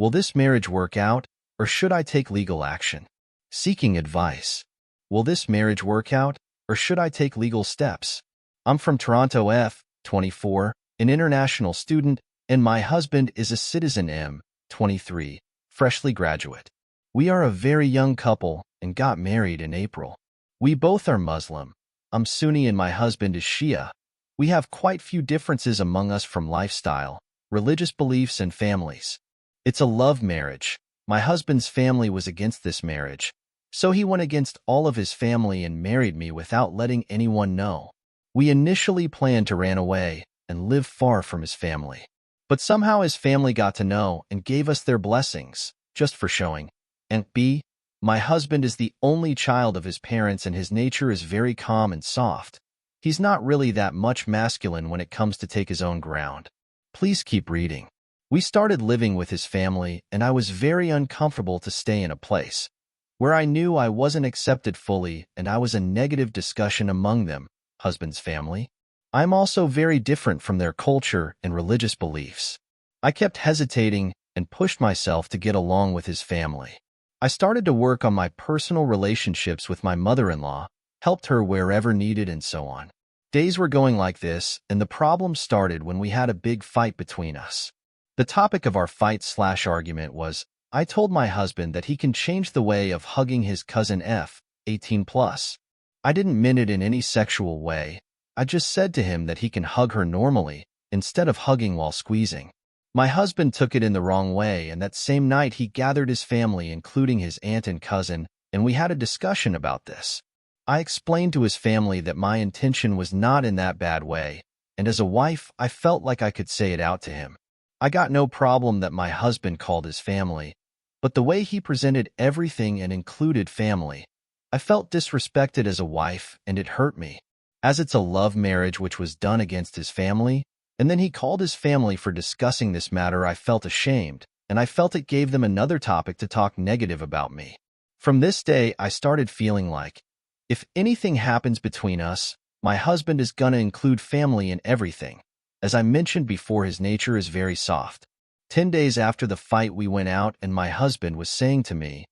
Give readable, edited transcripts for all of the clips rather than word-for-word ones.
Will this marriage work out, or should I take legal action? Seeking advice. Will this marriage work out, or should I take legal steps? I'm from Toronto F, 24, an international student, and my husband is a citizen M, 23, freshly graduate. We are a very young couple and got married in April. We both are Muslim. I'm Sunni and my husband is Shia. We have quite few differences among us from lifestyle, religious beliefs, and families. It's a love marriage. My husband's family was against this marriage, so he went against all of his family and married me without letting anyone know. We initially planned to run away and live far from his family. But somehow his family got to know and gave us their blessings, just for showing. And B, my husband is the only child of his parents and his nature is very calm and soft. He's not really that much masculine when it comes to take his own ground. Please keep reading. We started living with his family and I was very uncomfortable to stay in a place where I knew I wasn't accepted fully and I was a negative discussion among them, husband's family. I'm also very different from their culture and religious beliefs. I kept hesitating and pushed myself to get along with his family. I started to work on my personal relationships with my mother-in-law, helped her wherever needed and so on. Days were going like this, and the problem started when we had a big fight between us. The topic of our fight/argument was, I told my husband that he can change the way of hugging his cousin F, 18 plus. I didn't mean it in any sexual way. I just said to him that he can hug her normally, instead of hugging while squeezing. My husband took it in the wrong way, and that same night he gathered his family, including his aunt and cousin, and we had a discussion about this. I explained to his family that my intention was not in that bad way, and as a wife, I felt like I could say it out to him. I got no problem that my husband called his family, but the way he presented everything and included family, I felt disrespected as a wife, and it hurt me. As it's a love marriage which was done against his family, and then he called his family for discussing this matter, I felt ashamed, and I felt it gave them another topic to talk negative about me. From this day, I started feeling like, if anything happens between us, my husband is gonna include family in everything. As I mentioned before, his nature is very soft. 10 days after the fight, we went out and my husband was saying to me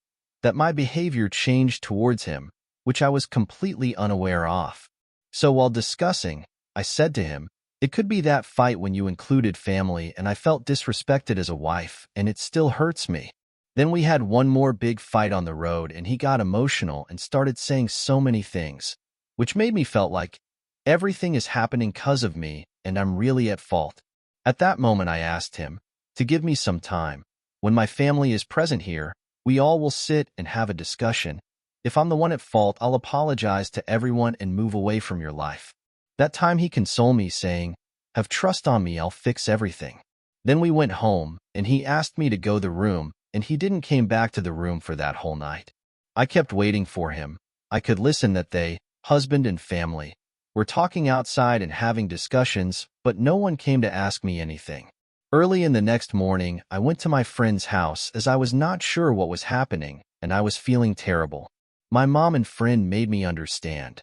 that my behavior changed towards him, which I was completely unaware of. So while discussing, I said to him, it could be that fight when you included family and I felt disrespected as a wife, and it still hurts me. Then we had one more big fight on the road and he got emotional and started saying so many things, which made me felt like everything is happening because of me and I'm really at fault. At that moment I asked him to give me some time. When my family is present here, we all will sit and have a discussion. If I'm the one at fault, I'll apologize to everyone and move away from your life. That time he consoled me saying, have trust on me, I'll fix everything. Then we went home and he asked me to go to the room and he didn't came back to the room for that whole night. I kept waiting for him. I could listen that they, husband and family, were talking outside and having discussions, but no one came to ask me anything. Early in the next morning, I went to my friend's house as I was not sure what was happening and I was feeling terrible. My mom and friend made me understand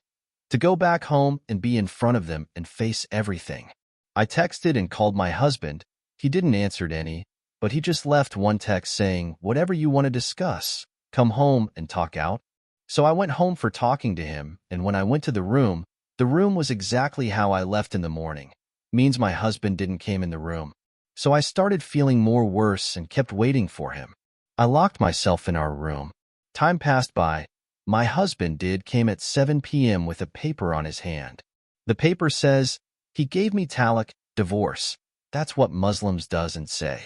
to go back home and be in front of them and face everything. I texted and called my husband. He didn't answer any, but he just left one text saying, whatever you want to discuss, come home and talk out. So I went home for talking to him, and when I went to the room was exactly how I left in the morning. Means my husband didn't came in the room. So I started feeling more worse and kept waiting for him. I locked myself in our room. Time passed by. My husband came at 7 p.m. with a paper on his hand. The paper says, he gave me talaq, divorce. That's what Muslims doesn't say.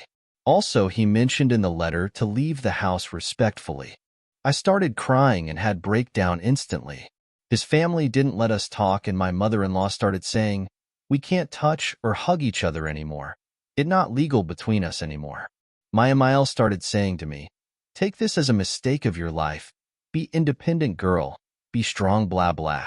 Also, he mentioned in the letter to leave the house respectfully. I started crying and had breakdown instantly. His family didn't let us talk and my mother-in-law started saying, we can't touch or hug each other anymore. It's not legal between us anymore. My Emile started saying to me, take this as a mistake of your life. Be independent girl, be strong blah blah.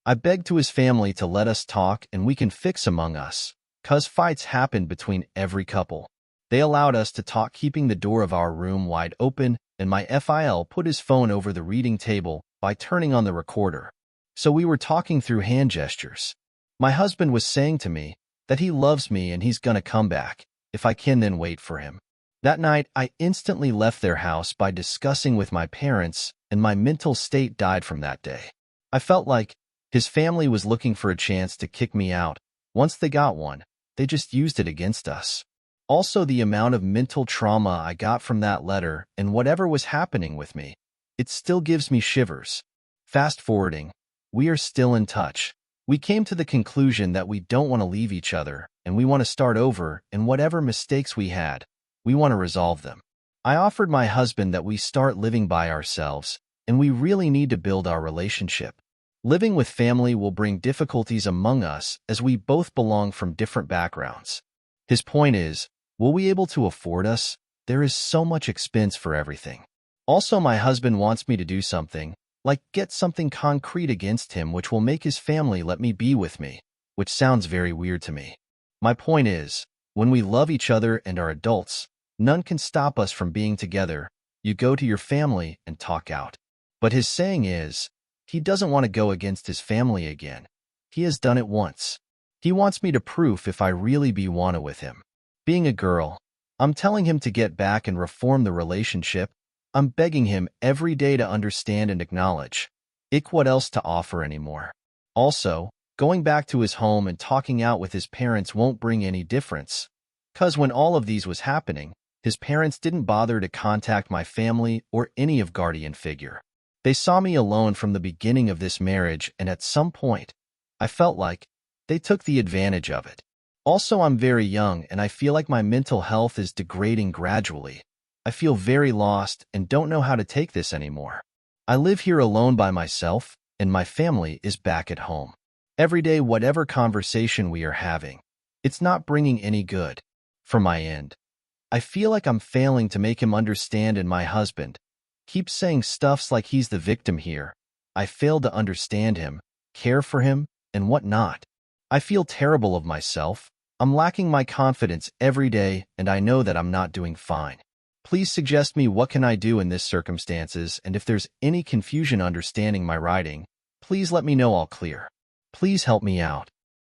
I begged to his family to let us talk and we can fix among us, cause fights happen between every couple. They allowed us to talk keeping the door of our room wide open and my FIL put his phone over the reading table by turning on the recorder. So we were talking through hand gestures. My husband was saying to me that he loves me and he's gonna come back, if I can then wait for him. That night, I instantly left their house by discussing with my parents, and my mental state died from that day. I felt like his family was looking for a chance to kick me out. Once they got one, they just used it against us. Also, the amount of mental trauma I got from that letter and whatever was happening with me, it still gives me shivers. Fast forwarding, we are still in touch. We came to the conclusion that we don't want to leave each other and we want to start over, and whatever mistakes we had, we want to resolve them. I offered my husband that we start living by ourselves, and we really need to build our relationship. Living with family will bring difficulties among us as we both belong from different backgrounds. His point is, will we be able to afford us? There is so much expense for everything. Also, my husband wants me to do something, like get something concrete against him which will make his family let me be with me, which sounds very weird to me. My point is, when we love each other and are adults, none can stop us from being together. You go to your family and talk out. But his saying is, he doesn't want to go against his family again. He has done it once. He wants me to prove if I really be wanna with him. Being a girl, I'm telling him to get back and reform the relationship. I'm begging him every day to understand and acknowledge. What else to offer anymore. Also, going back to his home and talking out with his parents won't bring any difference. 'Cause when all of these was happening, his parents didn't bother to contact my family or any of guardian figure. They saw me alone from the beginning of this marriage, and at some point, I felt like they took the advantage of it. Also, I'm very young and I feel like my mental health is degrading gradually. I feel very lost and don't know how to take this anymore. I live here alone by myself, and my family is back at home. Every day, whatever conversation we are having, it's not bringing any good. From my end, I feel like I'm failing to make him understand, and my husband keeps saying stuffs like he's the victim here. I failed to understand him, care for him, and whatnot. I feel terrible of myself. I'm lacking my confidence every day, and I know that I'm not doing fine. Please suggest me what can I do in this circumstances, and if there's any confusion understanding my writing, please let me know all clear. Please help me out.